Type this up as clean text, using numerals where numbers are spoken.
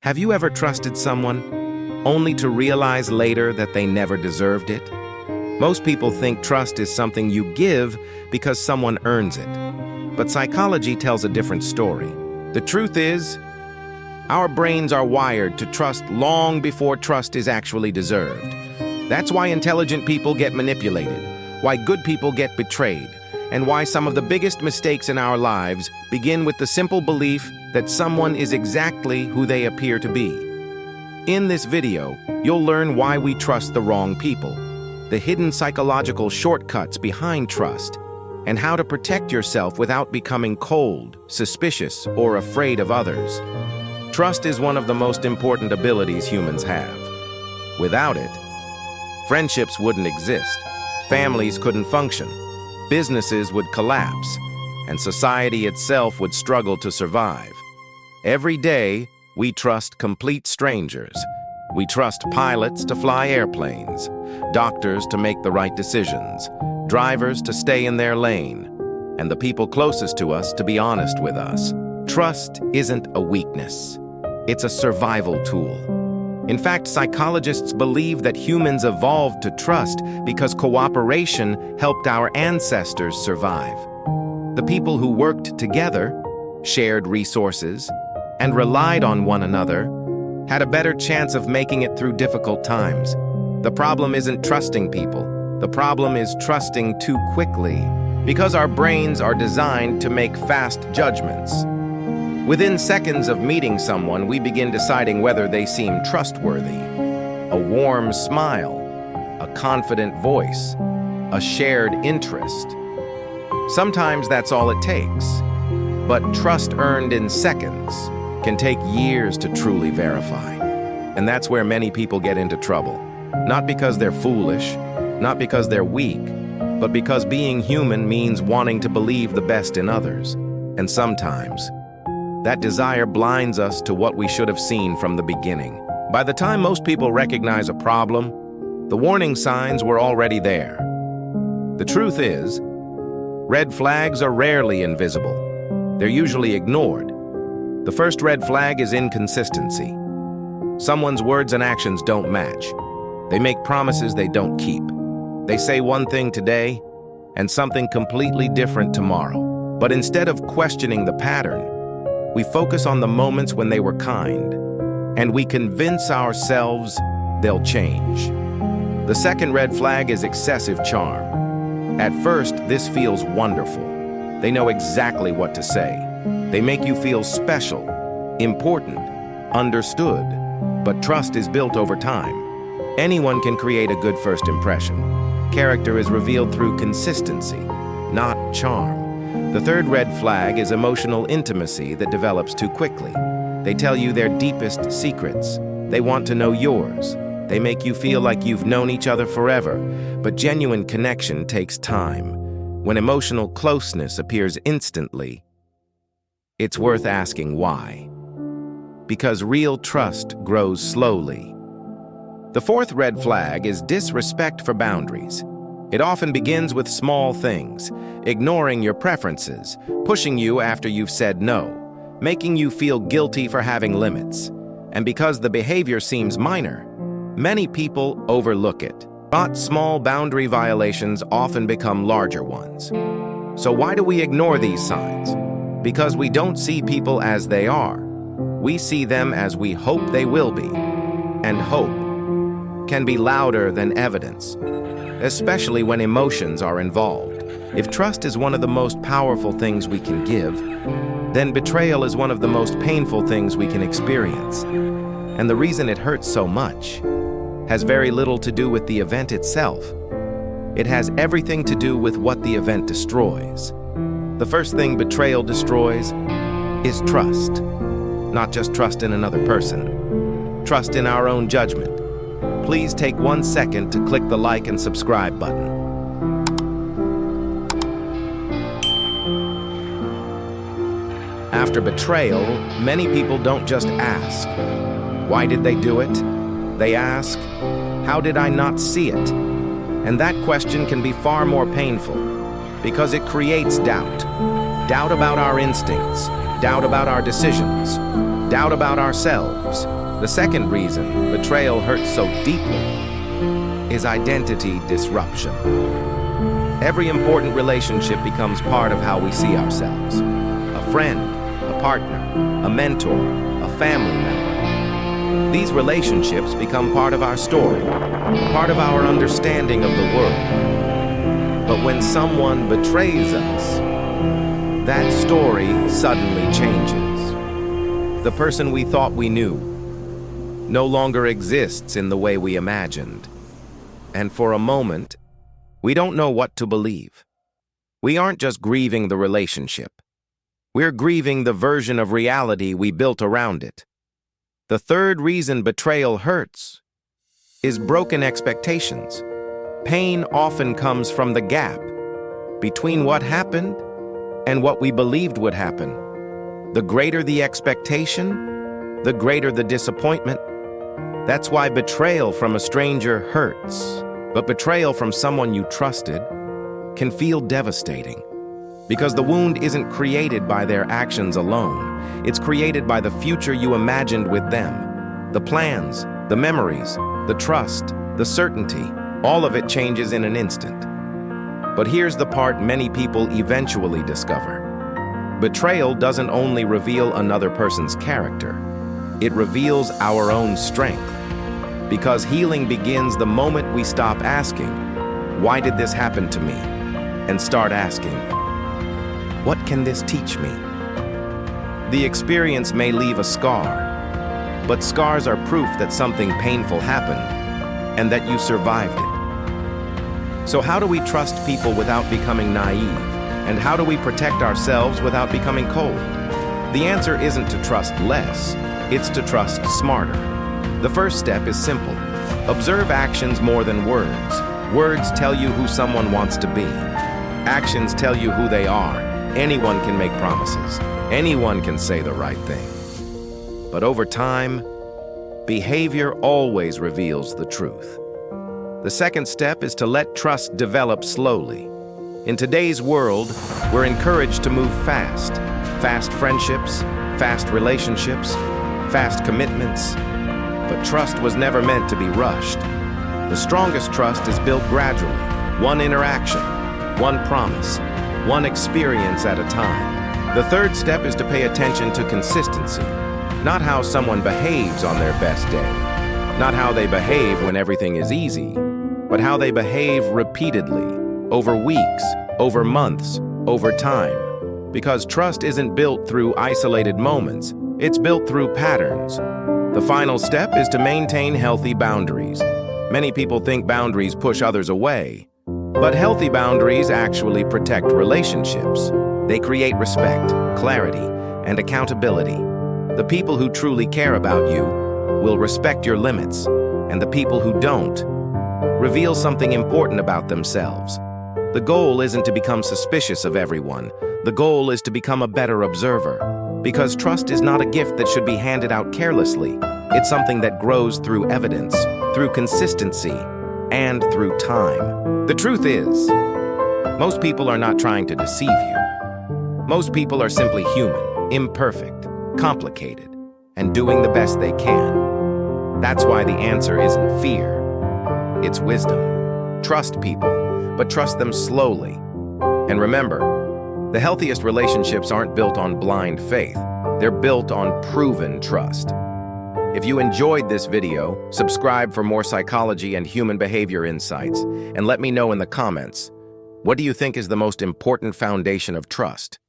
Have you ever trusted someone only to realize later that they never deserved it? Most people think trust is something you give because someone earns it. But psychology tells a different story. The truth is, our brains are wired to trust long before trust is actually deserved. That's why intelligent people get manipulated, why good people get betrayed, and why some of the biggest mistakes in our lives begin with the simple belief that someone is exactly who they appear to be. In this video, you'll learn why we trust the wrong people, the hidden psychological shortcuts behind trust, and how to protect yourself without becoming cold, suspicious, or afraid of others. Trust is one of the most important abilities humans have. Without it, friendships wouldn't exist, families couldn't function, businesses would collapse, and society itself would struggle to survive. Every day, we trust complete strangers. We trust pilots to fly airplanes, doctors to make the right decisions, drivers to stay in their lane, and the people closest to us to be honest with us. Trust isn't a weakness. It's a survival tool. In fact, psychologists believe that humans evolved to trust because cooperation helped our ancestors survive. The people who worked together, shared resources, and relied on one another had a better chance of making it through difficult times. The problem isn't trusting people. The problem is trusting too quickly, because our brains are designed to make fast judgments. Within seconds of meeting someone, we begin deciding whether they seem trustworthy. A warm smile, a confident voice, a shared interest. Sometimes that's all it takes. But trust earned in seconds can take years to truly verify. And that's where many people get into trouble. Not because they're foolish, not because they're weak, but because being human means wanting to believe the best in others. And sometimes, that desire blinds us to what we should have seen from the beginning. By the time most people recognize a problem, the warning signs were already there. The truth is, red flags are rarely invisible. They're usually ignored. The first red flag is inconsistency. Someone's words and actions don't match. They make promises they don't keep. They say one thing today and something completely different tomorrow. But instead of questioning the pattern, we focus on the moments when they were kind, and we convince ourselves they'll change. The second red flag is excessive charm. At first, this feels wonderful. They know exactly what to say. They make you feel special, important, understood. But trust is built over time. Anyone can create a good first impression. Character is revealed through consistency, not charm. The third red flag is emotional intimacy that develops too quickly. They tell you their deepest secrets. They want to know yours. They make you feel like you've known each other forever. But genuine connection takes time. When emotional closeness appears instantly, it's worth asking why. Because real trust grows slowly. The fourth red flag is disrespect for boundaries. It often begins with small things, ignoring your preferences, pushing you after you've said no, making you feel guilty for having limits. And because the behavior seems minor, many people overlook it. But small boundary violations often become larger ones. So why do we ignore these signs? Because we don't see people as they are. We see them as we hope they will be. And hope can be louder than evidence, especially when emotions are involved. If trust is one of the most powerful things we can give, then betrayal is one of the most painful things we can experience. And the reason it hurts so much has very little to do with the event itself. It has everything to do with what the event destroys. The first thing betrayal destroys is trust. Not just trust in another person, trust in our own judgment. Please take 1 second to click the like and subscribe button. After betrayal, many people don't just ask, why did they do it? They ask, how did I not see it? And that question can be far more painful because it creates doubt. Doubt about our instincts, doubt about our decisions, doubt about ourselves. The second reason betrayal hurts so deeply is identity disruption. Every important relationship becomes part of how we see ourselves. A friend, a partner, a mentor, a family member. These relationships become part of our story, part of our understanding of the world. But when someone betrays us, that story suddenly changes. The person we thought we knew no longer exists in the way we imagined. And for a moment, we don't know what to believe. We aren't just grieving the relationship. We're grieving the version of reality we built around it. The third reason betrayal hurts is broken expectations. Pain often comes from the gap between what happened and what we believed would happen. The greater the expectation, the greater the disappointment. That's why betrayal from a stranger hurts. But betrayal from someone you trusted can feel devastating, because the wound isn't created by their actions alone. It's created by the future you imagined with them. The plans, the memories, the trust, the certainty, all of it changes in an instant. But here's the part many people eventually discover. Betrayal doesn't only reveal another person's character, it reveals our own strength. Because healing begins the moment we stop asking, "Why did this happen to me?" and start asking, "What can this teach me?" The experience may leave a scar, but scars are proof that something painful happened and that you survived it. So how do we trust people without becoming naive? And how do we protect ourselves without becoming cold? The answer isn't to trust less, it's to trust smarter. The first step is simple. Observe actions more than words. Words tell you who someone wants to be. Actions tell you who they are. Anyone can make promises. Anyone can say the right thing. But over time, behavior always reveals the truth. The second step is to let trust develop slowly. In today's world, we're encouraged to move fast. Fast friendships, fast relationships, fast commitments. But trust was never meant to be rushed. The strongest trust is built gradually, one interaction, one promise, one experience at a time. The third step is to pay attention to consistency, not how someone behaves on their best day, not how they behave when everything is easy, but how they behave repeatedly, over weeks, over months, over time. Because trust isn't built through isolated moments, it's built through patterns. The final step is to maintain healthy boundaries. Many people think boundaries push others away, but healthy boundaries actually protect relationships. They create respect, clarity, and accountability. The people who truly care about you will respect your limits, and the people who don't reveal something important about themselves. The goal isn't to become suspicious of everyone. The goal is to become a better observer. Because trust is not a gift that should be handed out carelessly. It's something that grows through evidence, through consistency, and through time. The truth is, most people are not trying to deceive you. Most people are simply human, imperfect, complicated, and doing the best they can. That's why the answer isn't fear, it's wisdom. Trust people, but trust them slowly. And remember, the healthiest relationships aren't built on blind faith. They're built on proven trust. If you enjoyed this video, subscribe for more psychology and human behavior insights, and let me know in the comments, what do you think is the most important foundation of trust?